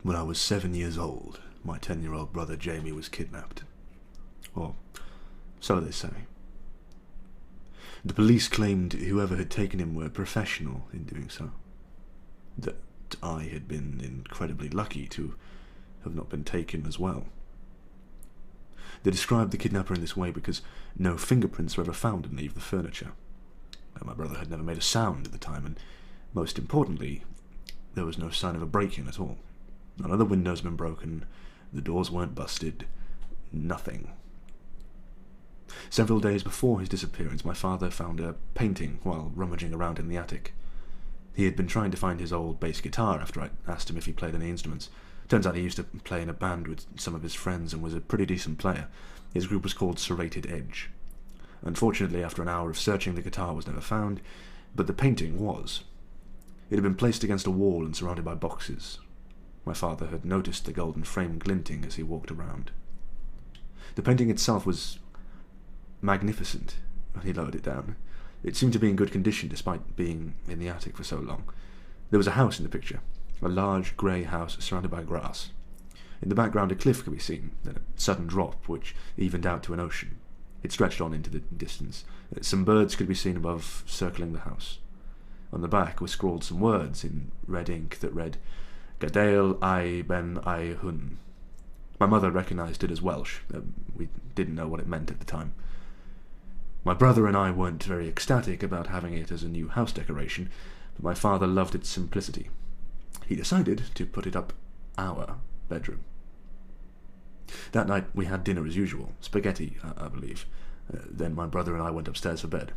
When I was 7 years old, my 10-year-old brother Jamie was kidnapped. Or so they say. The police claimed whoever had taken him were professional in doing so. That I had been incredibly lucky to have not been taken as well. They described the kidnapper in this way because no fingerprints were ever found in any of the furniture. My brother had never made a sound at the time, and most importantly, there was no sign of a break-in at all. None of the windows had been broken, the doors weren't busted, nothing. Several days before his disappearance, my father found a painting while rummaging around in the attic. He had been trying to find his old bass guitar after I asked him if he played any instruments. Turns out he used to play in a band with some of his friends and was a pretty decent player. His group was called Serrated Edge. Unfortunately, after an hour of searching, the guitar was never found, but the painting was. It had been placed against a wall and surrounded by boxes. My father had noticed the golden frame glinting as he walked around. The painting itself was magnificent when he lowered it down. It seemed to be in good condition despite being in the attic for so long. There was a house in the picture, a large grey house surrounded by grass. In the background a cliff could be seen, then a sudden drop which evened out to an ocean. It stretched on into the distance. Some birds could be seen above, circling the house. On the back were scrawled some words in red ink that read, Gadael ai ben ai hun. My mother recognised it as Welsh. We didn't know what it meant at the time. My brother and I weren't very ecstatic about having it as a new house decoration, but my father loved its simplicity. He decided to put it up our bedroom. That night we had dinner as usual, spaghetti, I believe. Then my brother and I went upstairs for bed.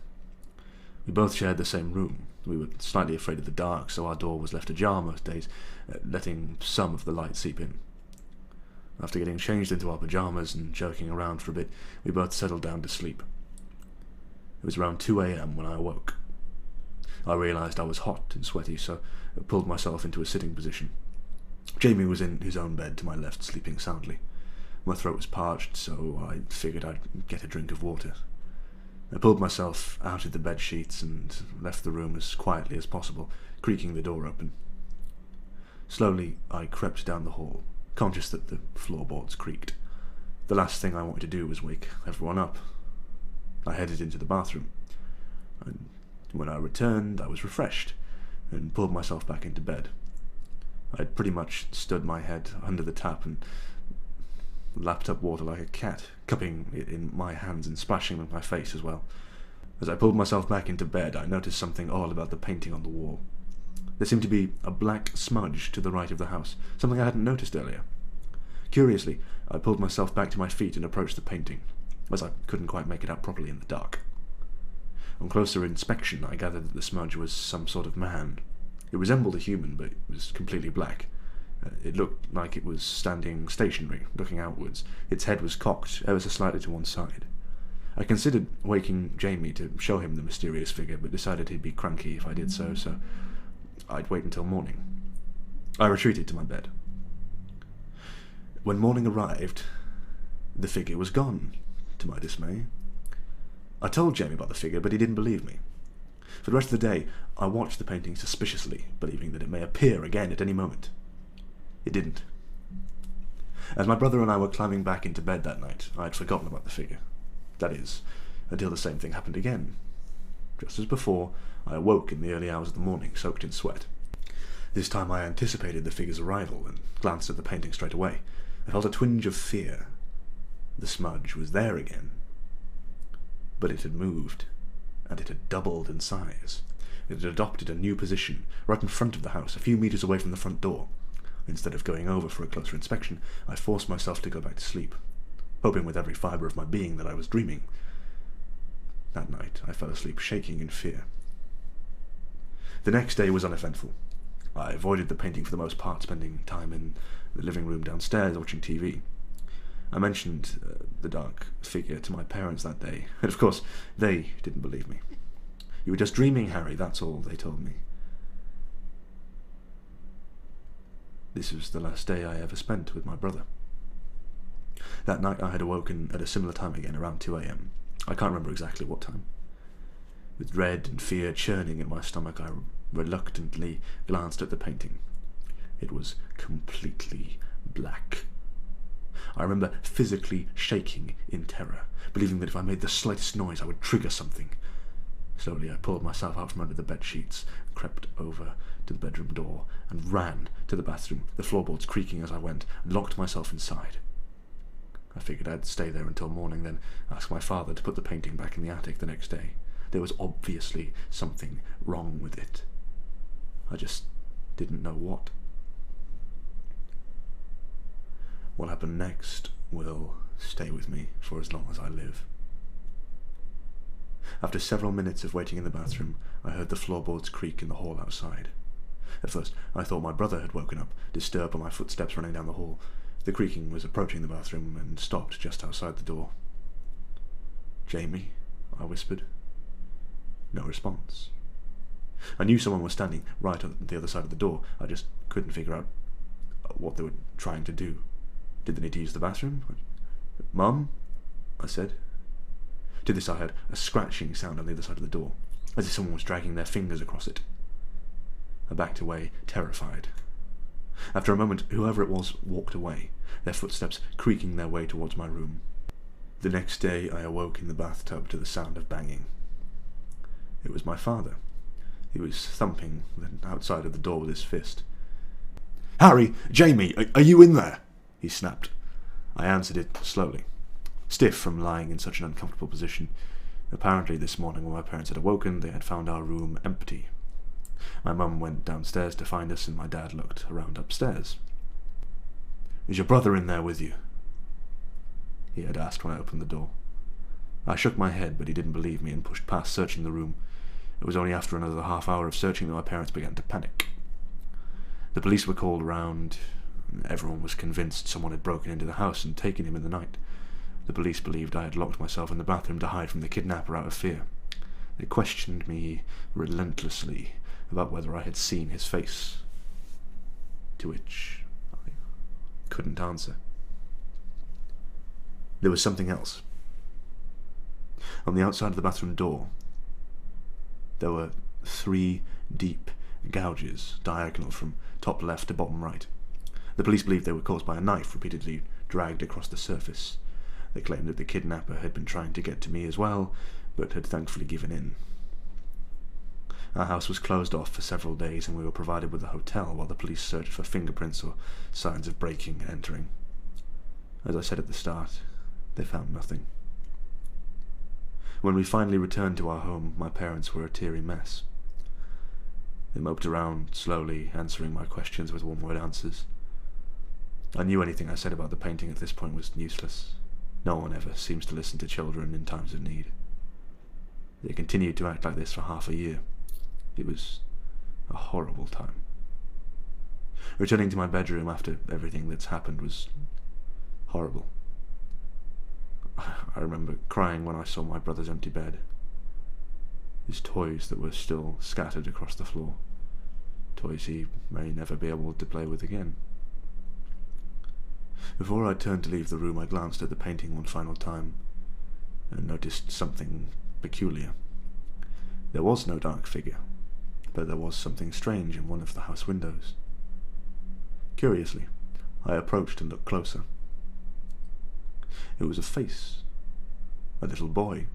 We both shared the same room. We were slightly afraid of the dark, so our door was left ajar most days, letting some of the light seep in. After getting changed into our pyjamas and joking around for a bit, we both settled down to sleep. It was around 2 a.m. when I awoke. I realised I was hot and sweaty, so I pulled myself into a sitting position. Jamie was in his own bed to my left, sleeping soundly. My throat was parched, so I figured I'd get a drink of water. I pulled myself out of the bed sheets and left the room as quietly as possible, creaking the door open. Slowly, I crept down the hall, conscious that the floorboards creaked. The last thing I wanted to do was wake everyone up. I headed into the bathroom, and when I returned, I was refreshed and pulled myself back into bed. I had pretty much stood my head under the tap and lapped up water like a cat, cupping it in my hands and splashing with my face as well. As I pulled myself back into bed, I noticed something odd about the painting on the wall. There seemed to be a black smudge to the right of the house, something I hadn't noticed earlier. Curiously, I pulled myself back to my feet and approached the painting, as I couldn't quite make it out properly in the dark. On closer inspection, I gathered that the smudge was some sort of man. It resembled a human, but it was completely black. It looked like it was standing stationary, looking outwards. Its head was cocked ever so slightly to one side. I considered waking Jamie to show him the mysterious figure, but decided he'd be cranky if I did so I'd wait until morning. I retreated to my bed. When morning arrived, the figure was gone, to my dismay. I told Jamie about the figure, but he didn't believe me. For the rest of the day, I watched the painting suspiciously, believing that it may appear again at any moment. It didn't. As my brother and I were climbing back into bed that night, I had forgotten about the figure. That is, until the same thing happened again. Just as before, I awoke in the early hours of the morning, soaked in sweat. This time I anticipated the figure's arrival and glanced at the painting straight away. I felt a twinge of fear. The smudge was there again. But it had moved, and it had doubled in size. It had adopted a new position, right in front of the house, a few meters away from the front door. Instead of going over for a closer inspection, I forced myself to go back to sleep, hoping with every fibre of my being that I was dreaming. That night, I fell asleep shaking in fear. The next day was uneventful. I avoided the painting for the most part, spending time in the living room downstairs watching TV. I mentioned the dark figure to my parents that day, and of course, they didn't believe me. "You were just dreaming, Harry, that's all," they told me. This was the last day I ever spent with my brother. That night I had awoken at a similar time again, around 2 a.m. I can't remember exactly what time. With dread and fear churning in my stomach, I reluctantly glanced at the painting. It was completely black. I remember physically shaking in terror, believing that if I made the slightest noise I would trigger something. Slowly I pulled myself out from under the bed sheets, crept over to the bedroom door, and ran to the bathroom, the floorboards creaking as I went, and locked myself inside. I figured I'd stay there until morning, then ask my father to put the painting back in the attic the next day. There was obviously something wrong with it. I just didn't know what. What happened next will stay with me for as long as I live. After several minutes of waiting in the bathroom, I heard the floorboards creak in the hall outside. At first, I thought my brother had woken up, disturbed by my footsteps running down the hall. The creaking was approaching the bathroom and stopped just outside the door. "Jamie?" I whispered. No response. I knew someone was standing right on the other side of the door. I just couldn't figure out what they were trying to do. Did they need to use the bathroom? "Mum?" I said. To this I heard a scratching sound on the other side of the door, as if someone was dragging their fingers across it. I backed away, terrified. After a moment, whoever it was walked away, their footsteps creaking their way towards my room. The next day I awoke in the bathtub to the sound of banging. It was my father. He was thumping the outside of the door with his fist. "Harry! Jamie! Are you in there?" he snapped. I answered it slowly, stiff from lying in such an uncomfortable position. Apparently this morning when my parents had awoken, they had found our room empty. My mum went downstairs to find us, and my dad looked around upstairs. "Is your brother in there with you?" he had asked when I opened the door. I shook my head, but he didn't believe me and pushed past, searching the room. It was only after another half hour of searching that my parents began to panic. The police were called round. Everyone was convinced someone had broken into the house and taken him in the night. The police believed I had locked myself in the bathroom to hide from the kidnapper out of fear. They questioned me relentlessly about whether I had seen his face, to which I couldn't answer. There was something else. On the outside of the bathroom door, there were 3 deep gouges, diagonal from top left to bottom right. The police believed they were caused by a knife repeatedly dragged across the surface. They claimed that the kidnapper had been trying to get to me as well, but had thankfully given in. Our house was closed off for several days, and we were provided with a hotel while the police searched for fingerprints or signs of breaking and entering. As I said at the start, they found nothing. When we finally returned to our home, my parents were a teary mess. They moped around, slowly answering my questions with one-word answers. I knew anything I said about the painting at this point was useless. No one ever seems to listen to children in times of need. They continued to act like this for half a year. It was a horrible time. Returning to my bedroom after everything that's happened was horrible. I remember crying when I saw my brother's empty bed. His toys that were still scattered across the floor. Toys he may never be able to play with again. Before I turned to leave the room, I glanced at the painting one final time and noticed something peculiar. There was no dark figure, but there was something strange in one of the house windows. Curiously, I approached and looked closer. It was a face, a little boy,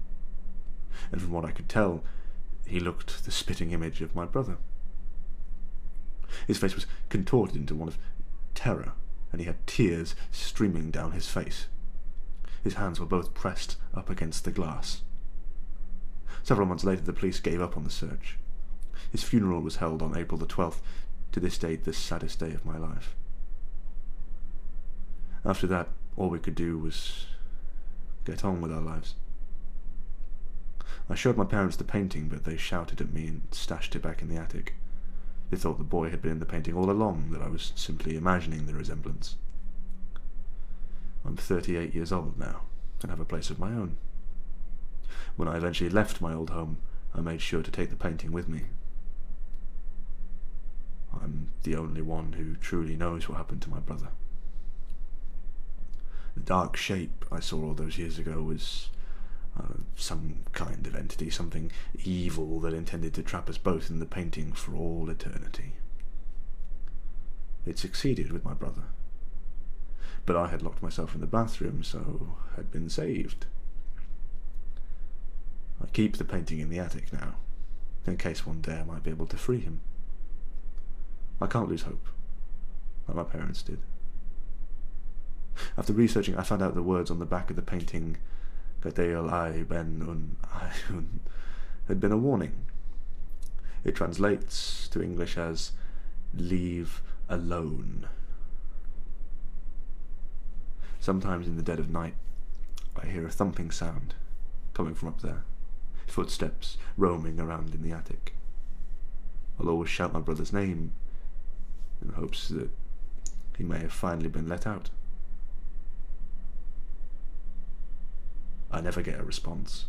and from what I could tell, he looked the spitting image of my brother. His face was contorted into one of terror, and he had tears streaming down his face. His hands were both pressed up against the glass. Several months later, the police gave up on the search. His funeral was held on April the 12th, to this date the saddest day of my life. After that, all we could do was get on with our lives. I showed my parents the painting, but they shouted at me and stashed it back in the attic. They thought the boy had been in the painting all along, that I was simply imagining the resemblance. I'm 38 years old now, and have a place of my own. When I eventually left my old home, I made sure to take the painting with me. I'm the only one who truly knows what happened to my brother. The dark shape I saw all those years ago was some kind of entity, something evil that intended to trap us both in the painting for all eternity. It succeeded with my brother. But I had locked myself in the bathroom, so had been saved. I keep the painting in the attic now, in case one day I might be able to free him. I can't lose hope, like my parents did. After researching, I found out the words on the back of the painting, Gadeal I ben un I un, had been a warning. It translates to English as leave alone. Sometimes in the dead of night, I hear a thumping sound coming from up there, footsteps roaming around in the attic. I'll always shout my brother's name in hopes that he may have finally been let out. I never get a response.